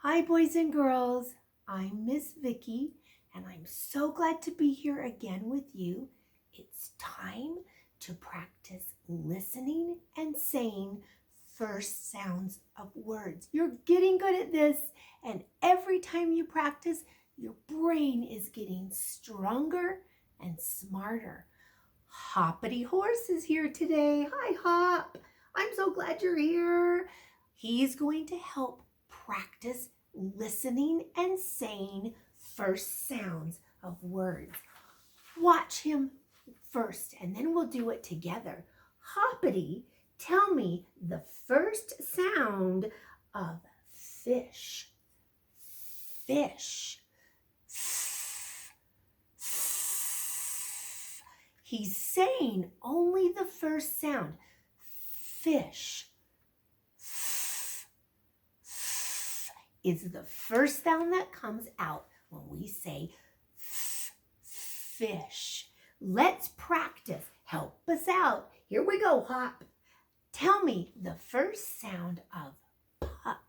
Hi, boys and girls. I'm Miss Vicky, and I'm so glad to be here again with you. It's time to practice listening and saying first sounds of words. You're getting good at this, and every time you practice, your brain is getting stronger and smarter. Hoppity Horse is here today. Hi, Hop. I'm so glad you're here. He's going to help practice listening and saying first sounds of words. Watch him first, and then we'll do it together. Hoppity, tell me the first sound of fish. Fish. He's saying only the first sound. Fish. Is the first sound that comes out when we say fish. Let's practice. Help us out. Here we go, Hop. Tell me the first sound of pup.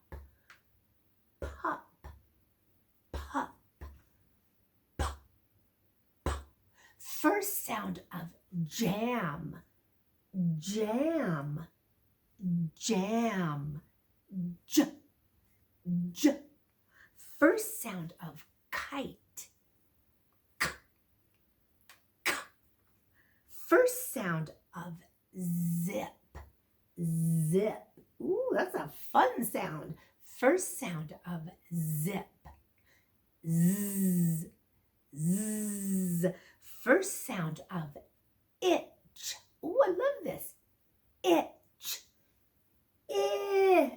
Pup. Pup. Pup. Pup. First sound of jam. Jam. Jam. J. J. First sound of kite. K. K. First sound of zip. Zip. Ooh, that's a fun sound. First sound of zip. Z. Z. First sound of itch. Ooh, I love this. Itch. Itch.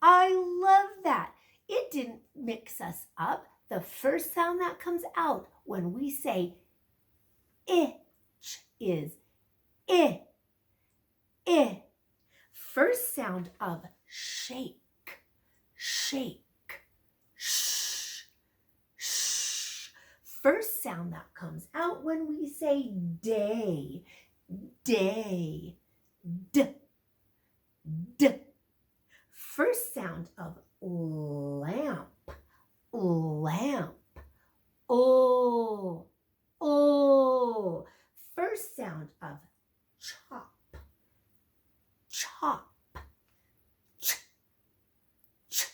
I love that. It didn't mix us up. The first sound that comes out when we say itch is I. First sound of shake. Shake. Shh. Shh. First sound that comes out when we say day. Day. D. D. First sound of lamp. Lamp. Oh. Oh. First sound of chop. Chop. Ch. Ch.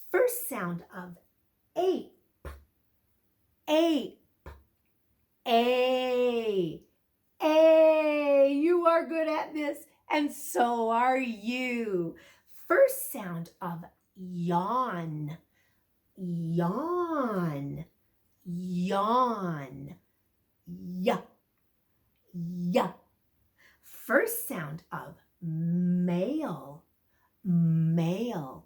First sound of ape. Ape. A. A. You are good at this, and so are you. First sound of yawn. Yawn. Yawn. Ya. Ya. First sound of male. Male.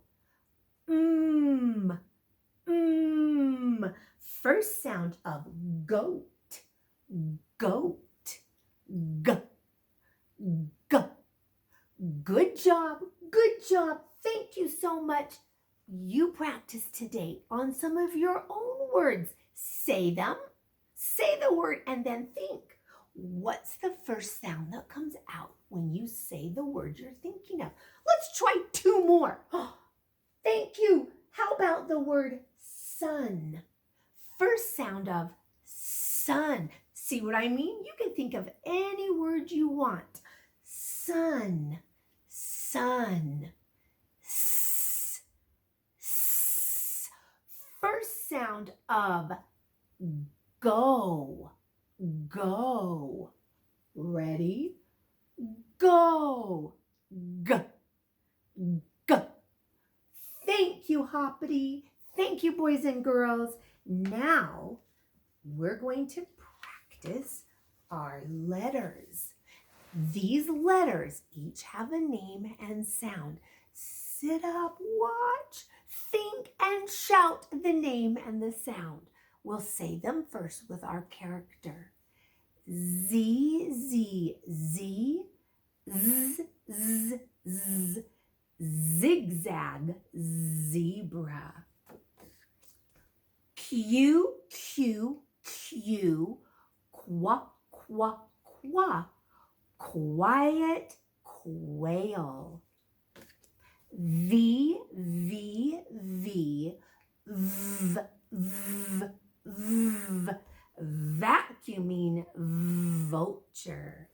First sound of goat. Goat. G. G. Good job. Good job. Thank you so much. You practiced today on some of your own words. Say them. Say the word and then think. What's the first sound that comes out when you say the word you're thinking of? Let's try two more. Thank you. How about the word sun? First sound of sun. See what I mean? You can think of any word you want. Sun. Sun. S. S. First sound of go. Go. Ready? Go. G. G. Thank you, Hoppity. Thank you, boys and girls. Now we're going to practice our letters. These letters each have a name and sound. Sit up, watch, think, and shout the name and the sound. We'll say them first with our character. Z, Z, Z, Z, Z, Z, zigzag, zebra. Q, Q, Q, qua, qua, qua, quiet quail. V, V, V, V, V, V, vacuuming vulture.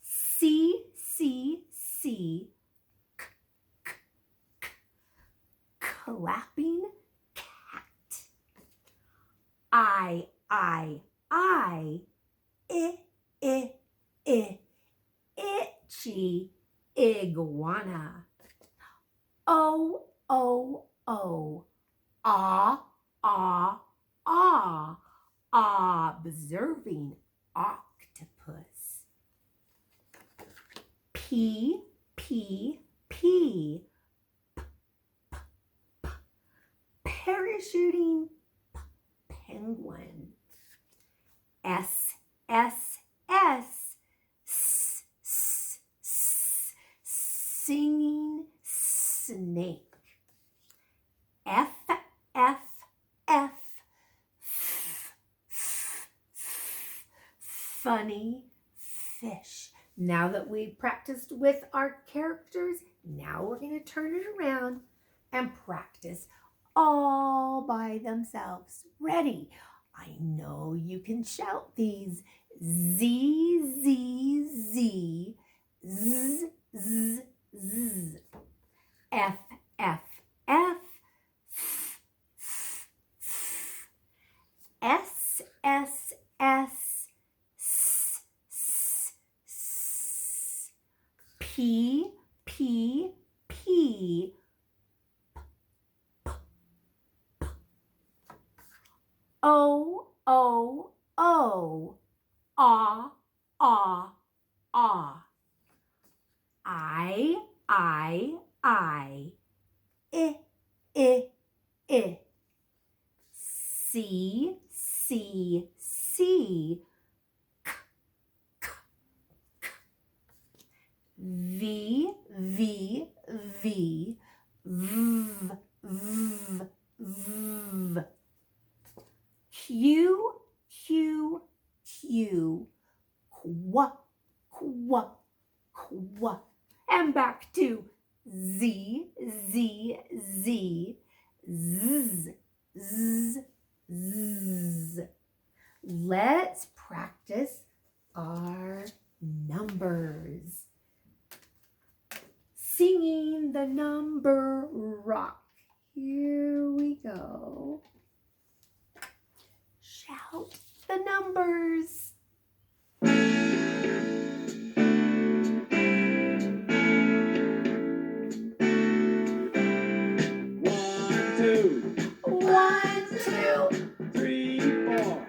C, C, C, K, K, K, clapping cat. I, I, itchy iguana. O, O, O, ah, ah, ah, observing octopus. P, P, P, parachuting penguin. S, S, S, singing snake. F, F, F, funny fish. Now that we've practiced with our characters, now we're going to turn it around and practice all by themselves. Ready? I know you can shout these. Z, Z, Z, Z, Z, Z. F, F, F, S, S, S, P, P, P, O, O, O, ah, ah, ah. I, I, I. C, C, C, K, K, K. V, V, V, V, V, V. Q, Q, Q, Qua, Qua, Qua. And back to Z, Z, Z, Z, Z, Z. Let's practice our numbers. Singing the number rock. Here we go. Shout the numbers. 1, 2, 3, 4.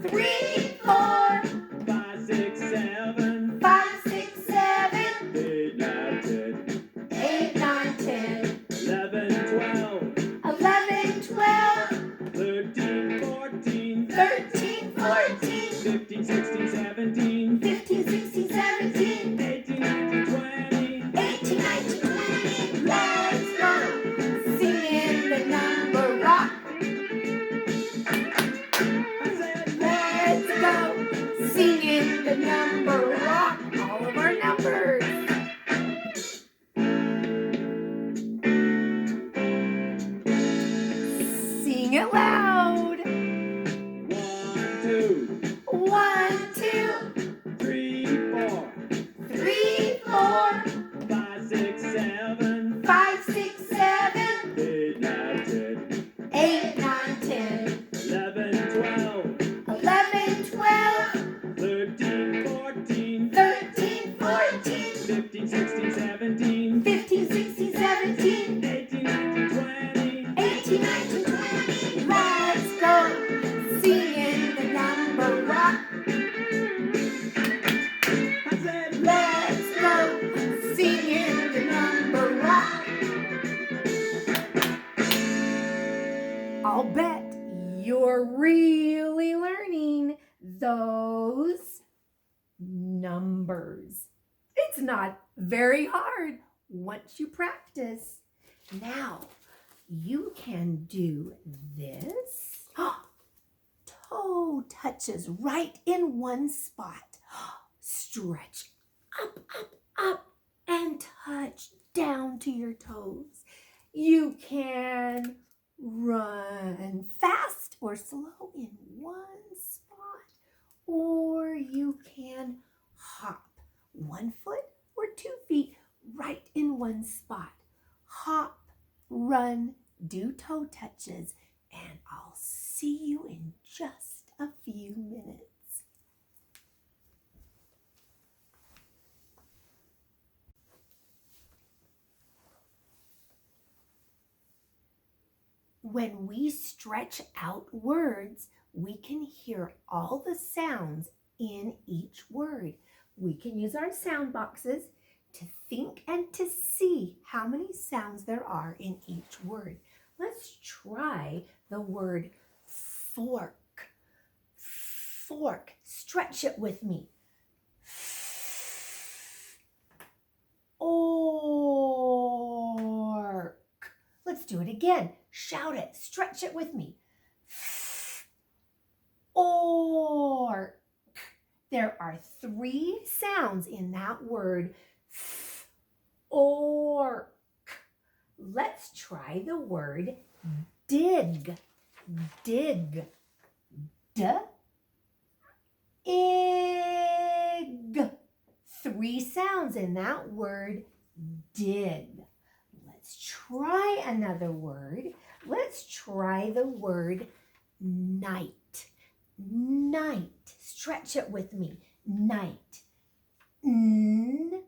3, 4. 5, 6, 7. 5, 6, 7. 8, 9, 10. 8, 9, 10. 11, 12. 11, 12. 13, 14. 13, 14. 15, 16, 17. 15, 16, 17. 18, 19, 20. 18, 19, 20. Let's go. Singing the number rock. Let's go. Singing the number rock. All of our numbers. Sing it loud. 1, 2. 1, 2. 3, 4. 3, 4. 5, 6, 7. 5, 6, 7. 8, 9, 10. 8, 9, 10. 11, 12. 11, 12. 13, 14. 13, 14. 15, 16, 17. 15, 16, 17. 18, 19, 20. 18, 19, 20. Let's go. Singing the number rock. I said, let's go. Singing the number rock. I'll bet you're really learning those numbers. It's not very hard once you practice. Now, you can do this. Toe touches right in one spot. Stretch up, up, up, and touch down to your toes. You can run fast or slow in one spot, or you can hop 1 foot or 2 feet right in one spot. Hop, run, do toe touches, and I'll see you in just a few minutes. When we stretch out words, we can hear all the sounds in each word. We can use our sound boxes to think and to see how many sounds there are in each word. Let's try the word fork. Fork. Stretch it with me. Ork. Let's do it again. Shout it. Stretch it with me. Ork. There are 3 sounds in that word. Ork. Let's try the word dig. Dig. D-ig. 3 sounds in that word, dig. Let's try another word. Let's try the word night. Night. Stretch it with me. Night. N-I-T.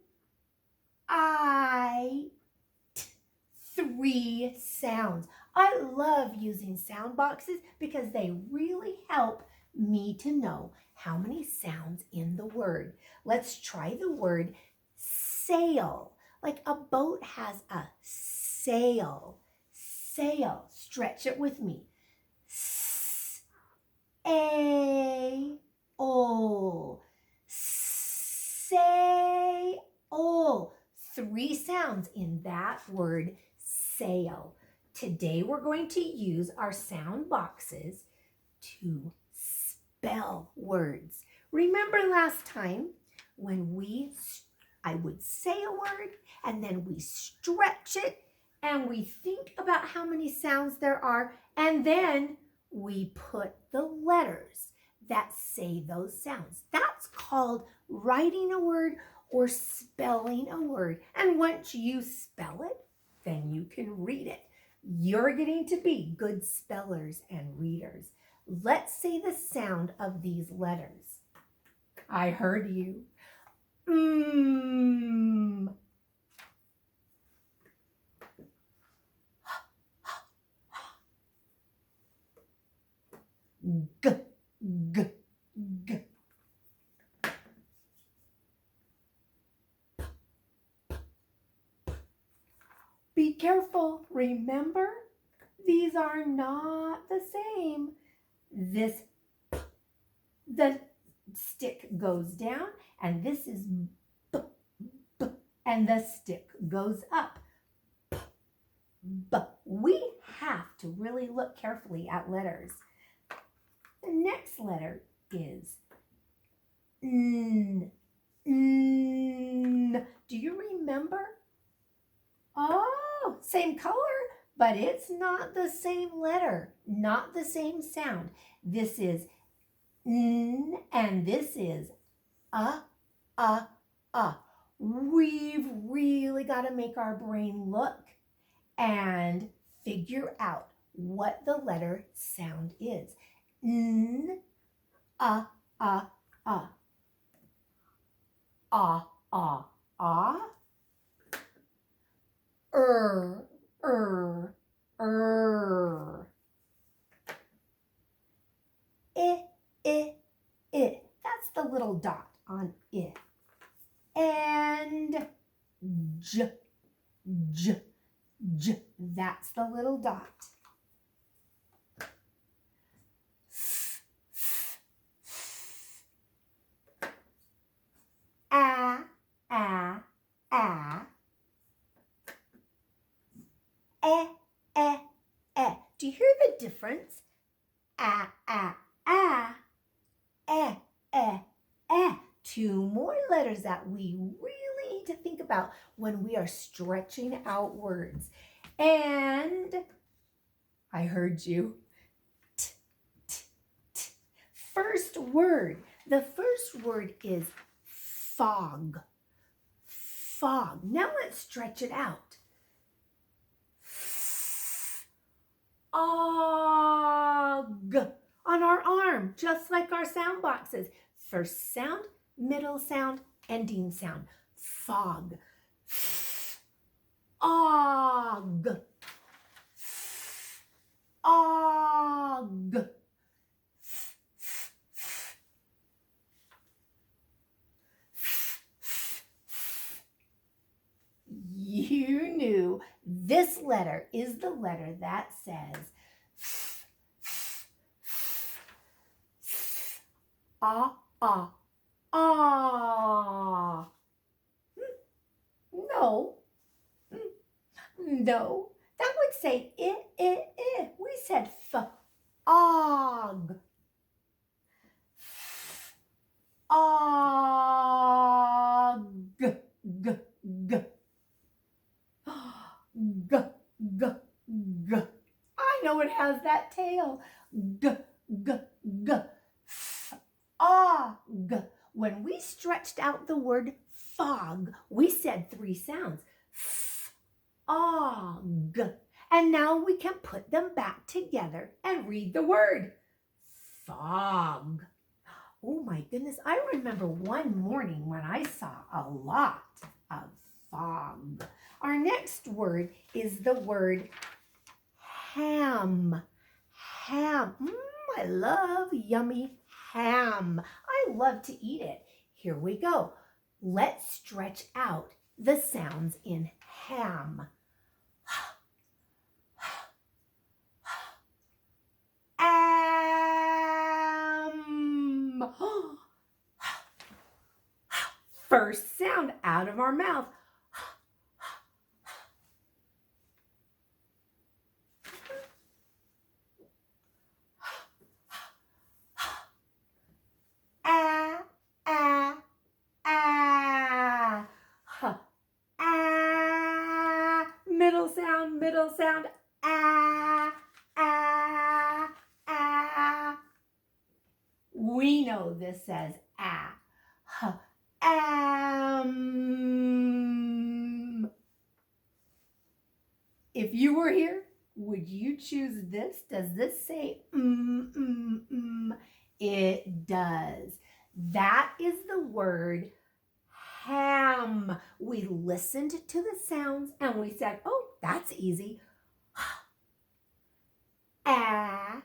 3 sounds. I love using sound boxes because they really help me to know how many sounds in the word. Let's try the word sail. Like a boat has a sail. Sail. Stretch it with me. S-A-O. Say-o. 3 sounds in that word sail. Today we're going to use our sound boxes to spell words. Remember last time when I would say a word and then we stretch it and we think about how many sounds there are and then we put the letters that say those sounds. That's called writing a word or spelling a word. And once you spell it, then you can read it. You're getting to be good spellers and readers. Let's say the sound of these letters. I heard you. G, g, g. Be careful. Remember, these are not the same. This p, the stick goes down, and this is b, b, and the stick goes up. P, b. We have to really look carefully at letters. The next letter is N. N. Do you remember? Oh, same color, but it's not the same letter, not the same sound. This is N and this is A. We've really got to make our brain look and figure out what the letter sound is. N, A. I. That's the little dot on I. And J. That's the little dot. A. Do you hear the difference? E. 2 more letters that we really need to think about when we are stretching out words. And I heard you. T, t, t. First word. The first word is fog. Fog. Now let's stretch it out. Og. On our arm, just like our sound boxes. First sound, middle sound, ending sound. Fog. Og. Og. You knew this letter is the letter that says ah, ah, ah. No. No. That would say I. We said og. Og. G, g, g. G, g, g. I know it has that tail. G, g, g. Fog. When we stretched out the word fog, we said 3 sounds. Fog. And now we can put them back together and read the word. Fog. Oh my goodness, I remember one morning when I saw a lot of fog. Our next word is the word ham. Ham. I love yummy ham. I love to eat it. Here we go. Let's stretch out the sounds in ham. Am. First sound out of our mouth. Ah, ah, ah. Ah. Middle sound. Ah, ah, ah. We know this says ah. If you were here, would you choose this? Does this say It does. That is the word ham. We listened to the sounds and we said, oh, that's easy. Ah.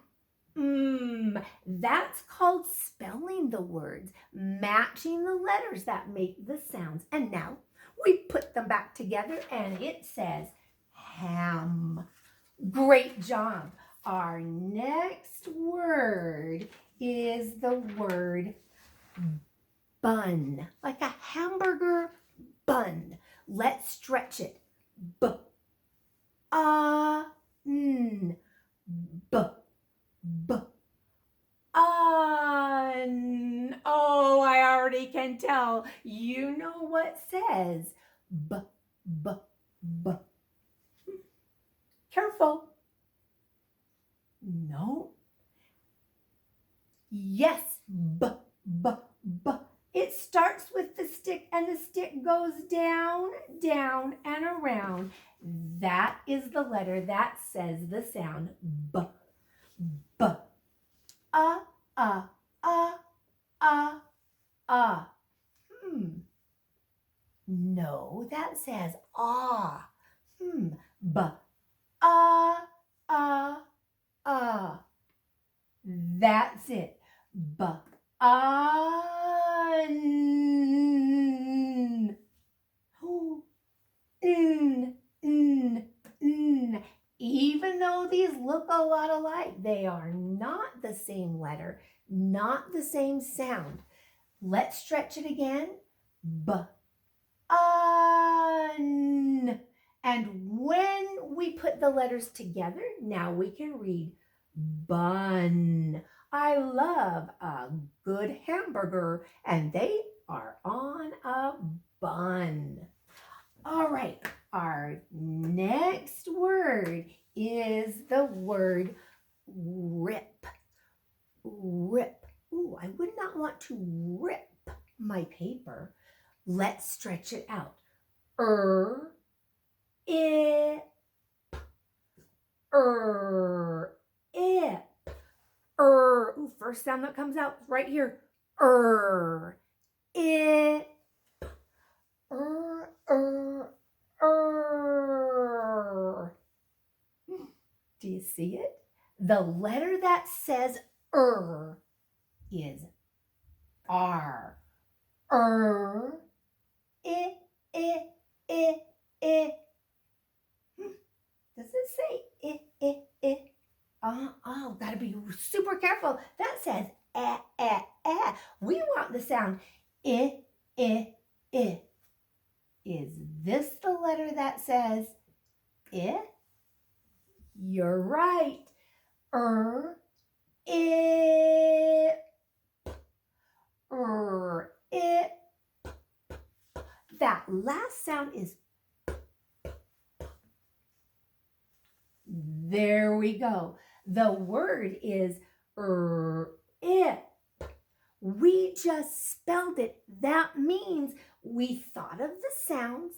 That's called spelling the words, matching the letters that make the sounds. And now we put them back together and it says ham. Great job. Our next word is the word bun, like a hamburger bun. Let's stretch it. B-un. B-un. Oh, I already can tell. You know what says b. Careful. No. Yes, b. It starts with the stick and the stick goes down, down, and around. That is the letter that says the sound b. B. No, that says ah. B. That's it. Even though these look a lot alike, they are not the same letter, not the same sound. Let's stretch it again. B-un. And when we put the letters together, now we can read bun. I love a good hamburger, and they are on a bun. All right, our next word is the word rip. Rip. Ooh, I would not want to rip my paper. Let's stretch it out. Ip, ip, ooh, first sound that comes out right here. Ip, Do you see it? The letter that says is R. I, I, I, I. Does it say I, I, I? Oh, gotta be super careful. That says eh, eh, eh. We want the sound I, I, I. Is this the letter that says I? You're right. It, it. That last sound is there we go. The word is it. We just spelled it. That means we thought of the sounds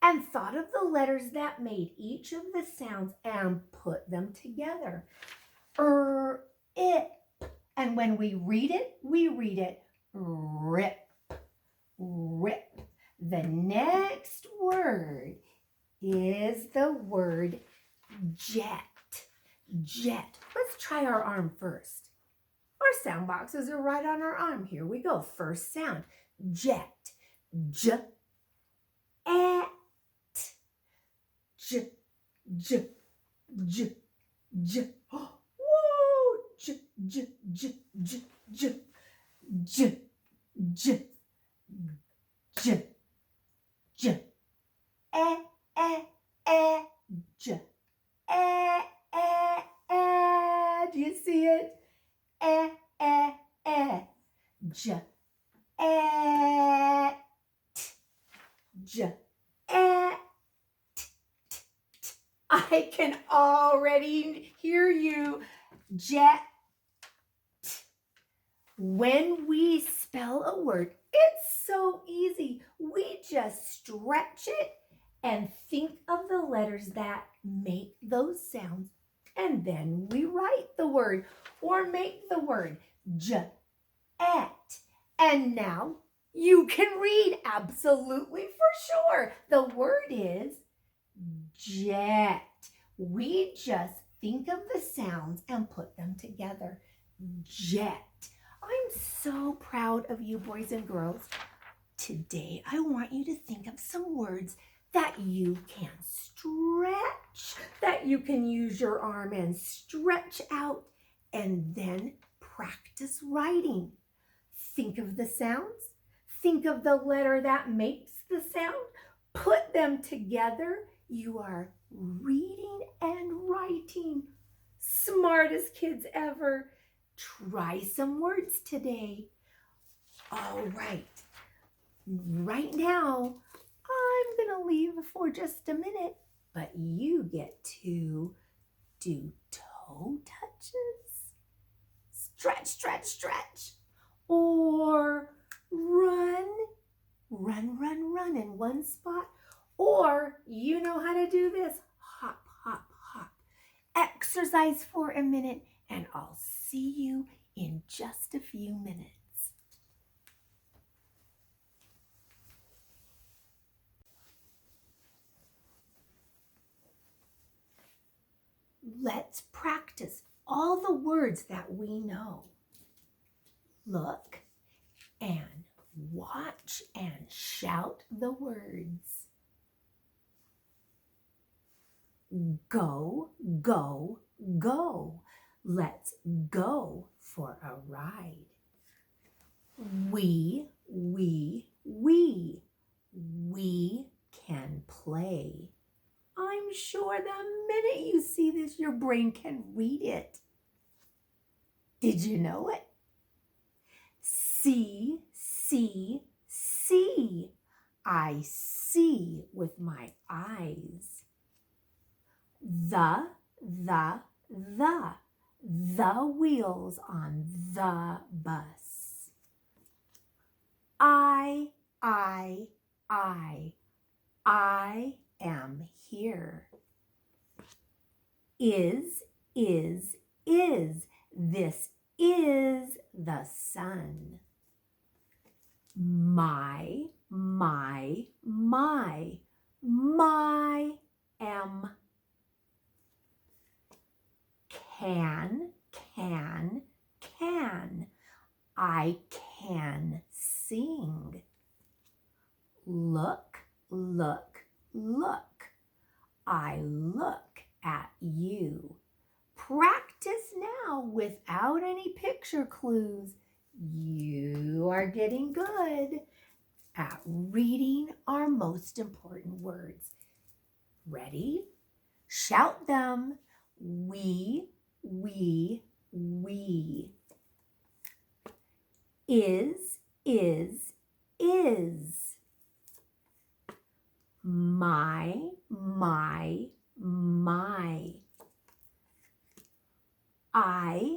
and thought of the letters that made each of the sounds and put them together. It. And when we read it rip, rip. The next word is the word jet. Jet. Let's try our arm first. Our sound boxes are right on our arm. Here we go. First sound. Jet. J. At. J. J. J. J. Whoa. J. J. J. J. J. J. J. J. J. Eh. Eh. Eh. J. Eh. Eh. Eh. Do you see it? Eh, eh, eh. J, eh, t. J, eh, t, t, t. I can already hear you. Jet. When we spell a word, it's so easy. We just stretch it and think of the letters that make those sounds. And then we write the word or make the word jet. And now you can read absolutely for sure. The word is jet. We just think of the sounds and put them together. Jet. I'm so proud of you, boys and girls. Today, I want you to think of some words that you can stretch, that you can use your arm and stretch out, and then practice writing. Think of the sounds. Think of the letter that makes the sound. Put them together. You are reading and writing. Smartest kids ever. Try some words today. All right. Right now, I'm going to leave for just a minute, but you get to do toe touches. Stretch, stretch, stretch. Or run in one spot. Or you know how to do this. Hop, hop, hop. Exercise for a minute, and I'll see you in just a few minutes. Let's practice all the words that we know. Look and watch and shout the words. Go, go, go. Let's go for a ride. We can play. I'm sure the minute you see this, your brain can read it. Did you know it? See. I see with my eyes. The wheels on the bus. I am here. Is. This is the sun. My am. Can. I can sing. Look. I look at you. Practice now without any picture clues. You are getting good at reading our most important words. Ready? Shout them. We. Is. My. I.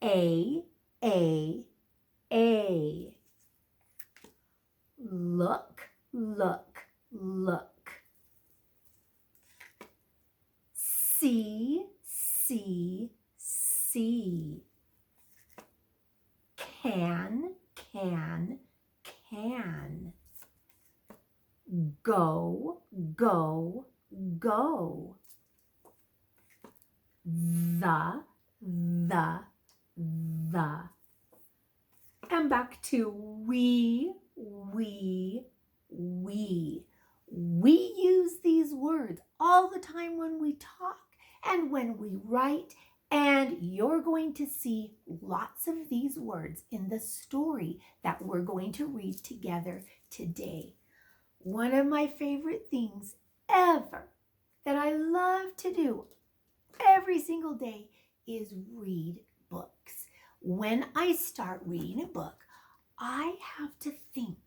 A. Look. See. Can. Go. The. And back to we. We use these words all the time when we talk and when we write, and you're going to see lots of these words in the story that we're going to read together today. One of my favorite things ever that I love to do every single day is read books. When I start reading a book, I have to think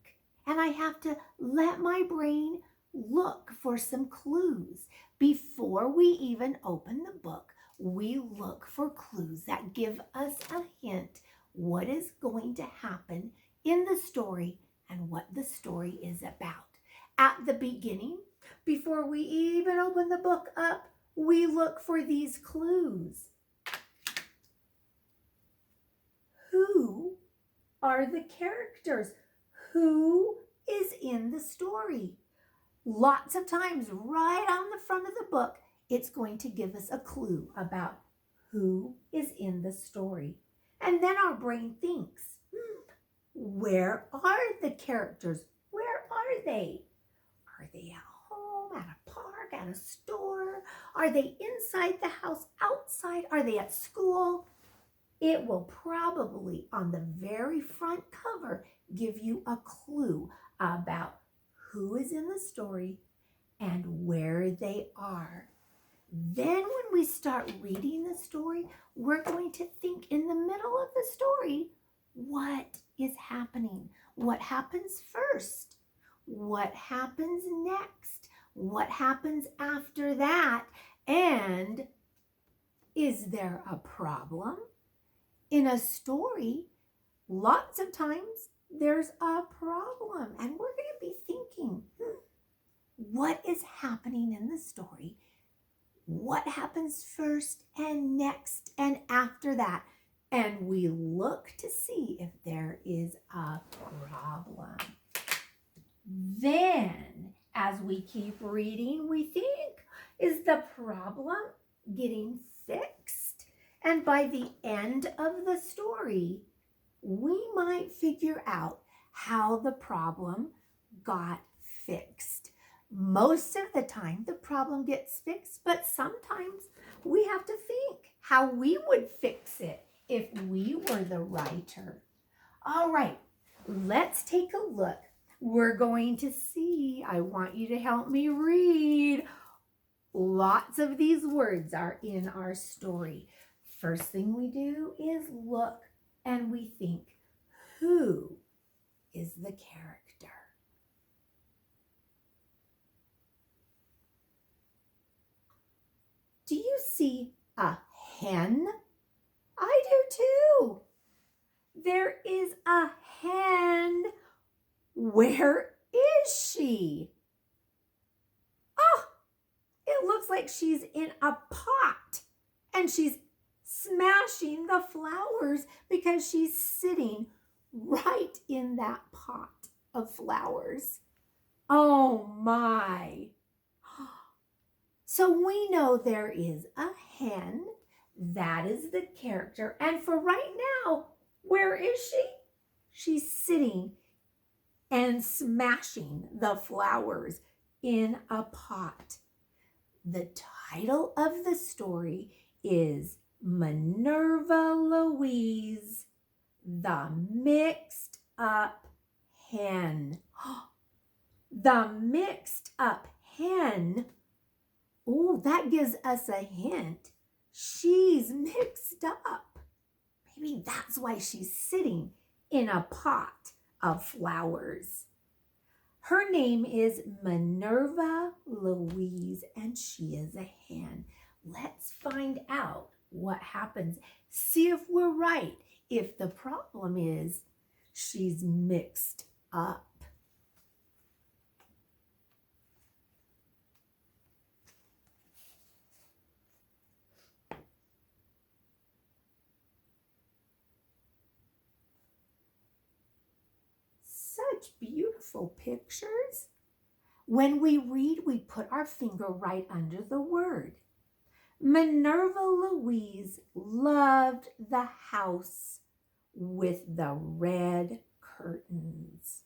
and I have to let my brain look for some clues. Before we even open the book, we look for clues that give us a hint what is going to happen in the story and what the story is about. At the beginning, before we even open the book up, we look for these clues. Who are the characters? Who is in the story? Lots of times, right on the front of the book, it's going to give us a clue about who is in the story. And then our brain thinks, where are the characters? Where are they? Are they at home, at a park, at a store? Are they inside the house, outside? Are they at school? It will probably, on the very front cover, give you a clue about who is in the story and where they are. Then when we start reading the story, we're going to think in the middle of the story, what is happening? What happens first? What happens next? What happens after that? And is there a problem? In a story, lots of times there's a problem, and we're going to be thinking, what is happening in the story? What happens first and next and after that? And we look to see if there is a problem. Then, as we keep reading, we think, is the problem getting fixed? And by the end of the story, we might figure out how the problem got fixed. Most of the time, the problem gets fixed, but sometimes we have to think how we would fix it if we were the writer. All right, let's take a look. We're going to see, I want you to help me read. Lots of these words are in our story. First thing we do is look and we think, who is the character. Do you see a hen? I do too. There is a hen. Where is she? Oh, it looks like she's in a pot and she's smashing the flowers because she's sitting right in that pot of flowers. Oh my. So we know there is a hen. That is the character. And for right now, where is she? She's sitting and smashing the flowers in a pot. The title of the story is Minerva Louise, the Mixed Up Hen. The mixed up hen. Oh, that gives us a hint. She's mixed up. Maybe that's why she's sitting in a pot of flowers. Her name is Minerva Louise, and she is a hen. Let's find out what happens. See if we're right. If the problem is she's mixed up. Such beautiful pictures. When we read, we put our finger right under the word. Minerva Louise loved the house with the red curtains.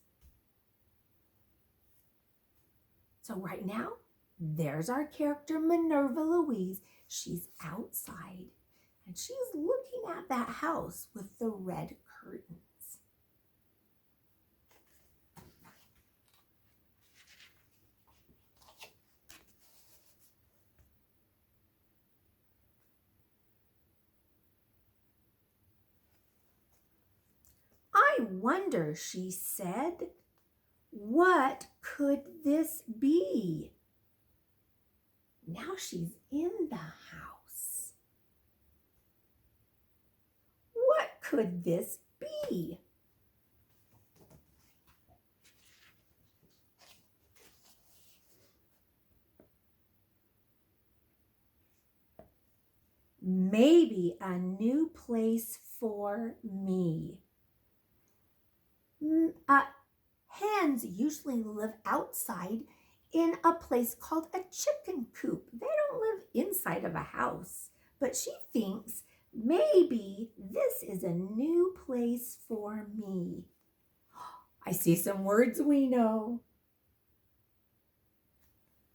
So right now, there's our character Minerva Louise. She's outside and she's looking at that house with the red curtains. I wonder, she said, what could this be? Now she's in the house. What could this be? Maybe a new place for me. Hens usually live outside in a place called a chicken coop. They don't live inside of a house. But she thinks maybe this is a new place for me. I see some words we know.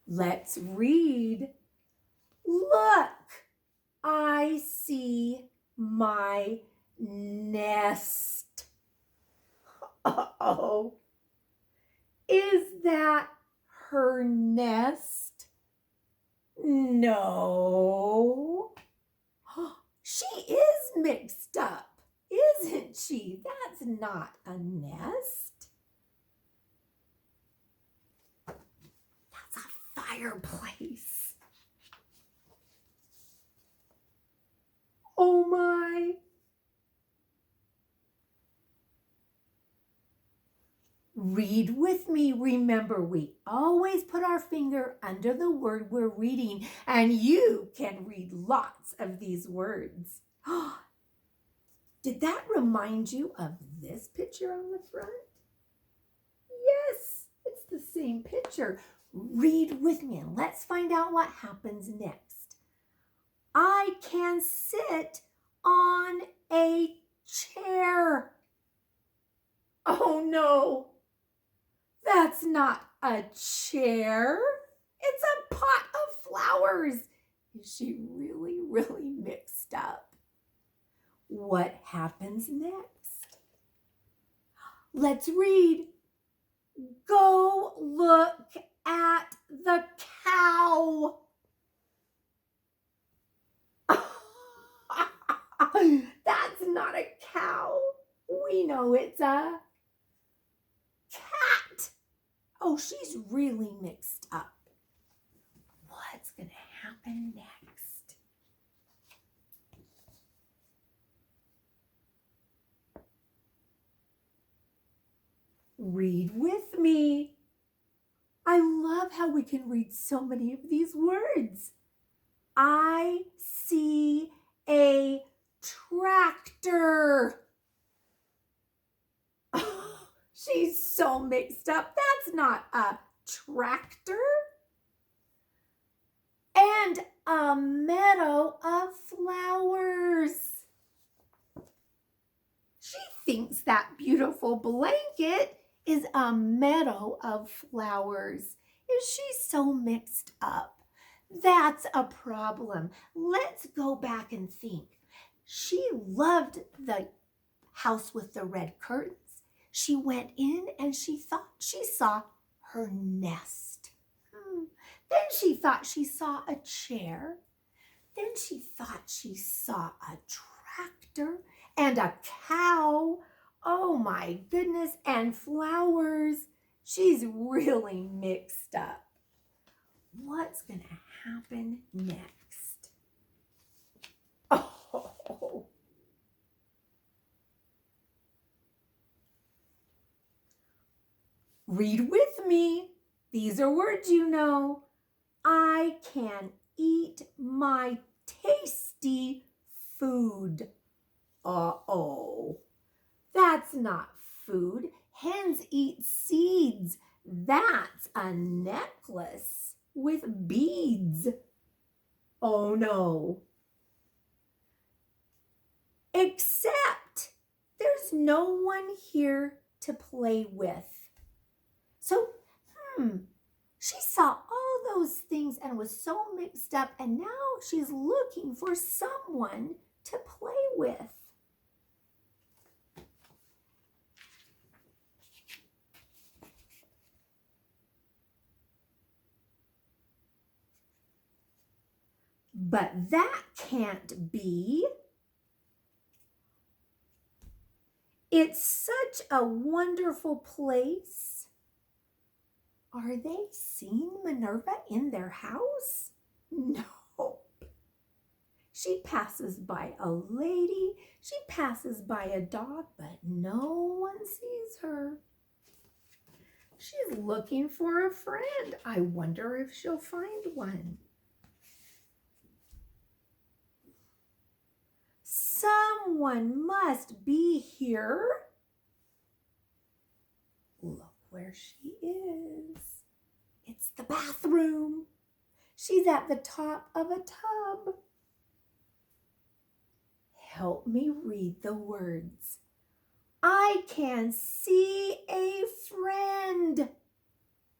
Let's read. Look, I see my nest. Uh-oh. Is that her nest? No. She is mixed up, isn't she? That's not a nest. That's a fireplace. Oh my. Read with me. Remember, we always put our finger under the word we're reading, and you can read lots of these words. Did that remind you of this picture on the front? Yes, it's the same picture. Read with me and let's find out what happens next. I can sit on a chair. Oh no. That's not a chair. It's a pot of flowers. Is she really, really mixed up? What happens next? Let's read. Go look at the cow. That's not a cow. We know it's a Oh, she's really mixed up. What's going to happen next? Read with me. I love how we can read so many of these words. I see a tractor. Oh, she's so mixed up. That's not a tractor. And a meadow of flowers. She thinks that beautiful blanket is a meadow of flowers. Is she so mixed up? That's a problem. Let's go back and think. She loved the house with the red curtains. She went in and she thought she saw her nest. Then she thought she saw a chair. Then she thought she saw a tractor and a cow. Oh my goodness, and flowers. She's really mixed up. What's going to happen next? Oh. Read with me. These are words you know. I can eat my tasty food. Uh-oh. That's not food. Hens eat seeds. That's a necklace with beads. Oh no. Except there's no one here to play with. So, she saw all those things and was so mixed up, and now she's looking for someone to play with. But that can't be. It's such a wonderful place. Are they seeing Minerva in their house? No. She passes by a lady, she passes by a dog, but no one sees her. She's looking for a friend. I wonder if she'll find one. Someone must be here. Look where she is. It's the bathroom. She's at the top of a tub. Help me read the words. I can see a friend.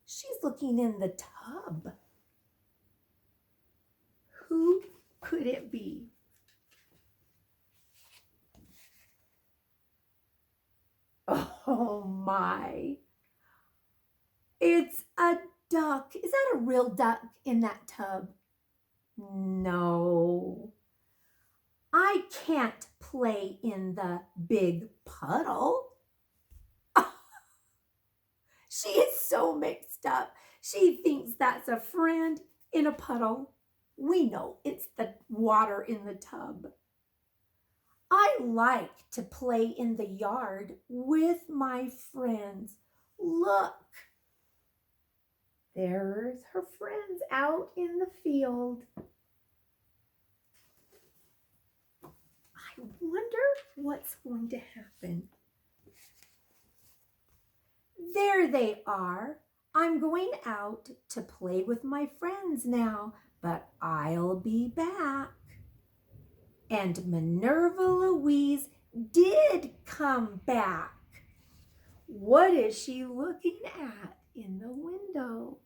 She's looking in the tub. Who could it be? Oh my. It's a duck. Is that a real duck in that tub? No. I can't play in the big puddle. She is so mixed up. She thinks that's a friend in a puddle. We know it's the water in the tub. I like to play in the yard with my friends. Look. There's her friends out in the field. I wonder what's going to happen. There they are. I'm going out to play with my friends now, but I'll be back. And Minerva Louise did come back. What is she looking at in the window?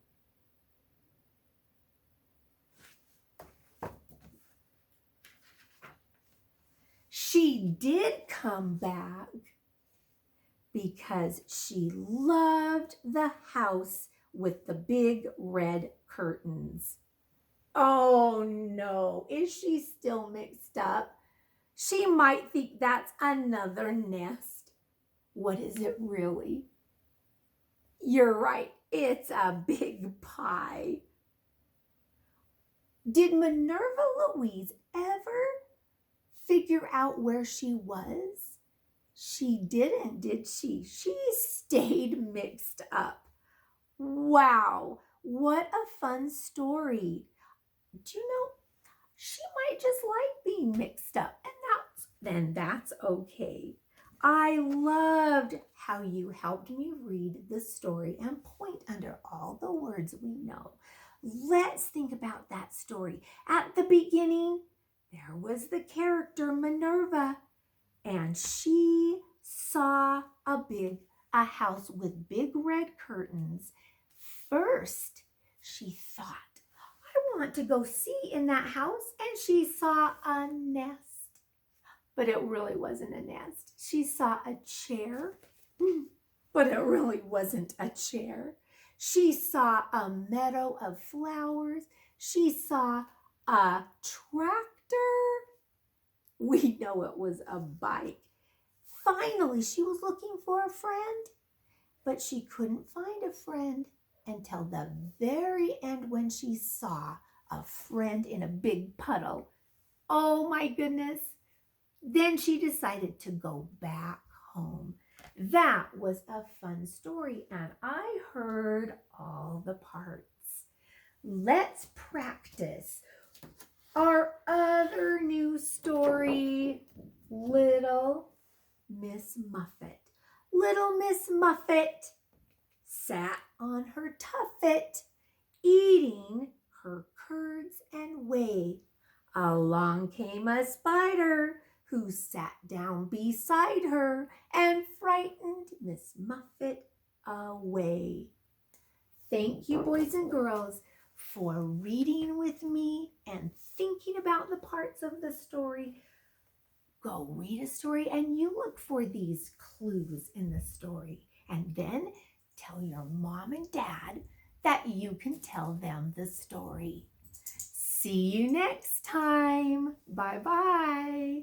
She did come back because she loved the house with the big red curtains. Oh no, is she still mixed up? She might think that's another nest. What is it really? You're right, It's a big pie. Did Minerva Louise ever figure out where she was? She didn't, did she? She stayed mixed up. Wow, what a fun story. Do you know, she might just like being mixed up, and that's okay. I loved how you helped me read the story and point under all the words we know. Let's think about that story. At the beginning, there was the character Minerva, and she saw a house with big red curtains. First, she thought, I want to go see in that house, and she saw a nest. But it really wasn't a nest. She saw a chair, but it really wasn't a chair. She saw a meadow of flowers. She saw a tractor. We know it was a bike. Finally, she was looking for a friend, but she couldn't find a friend until the very end when she saw a friend in a big puddle. Oh my goodness. Then she decided to go back home. That was a fun story, and I heard all the parts. Let's practice our other new story, Little Miss Muffet. Little Miss Muffet sat on her tuffet, eating her curds and whey. Along came a spider, who sat down beside her and frightened Miss Muffet away. Thank you, boys and girls, for reading with me and thinking about the parts of the story. Go read a story and you look for these clues in the story, and then tell your mom and dad that you can tell them the story. See you next time. Bye-bye.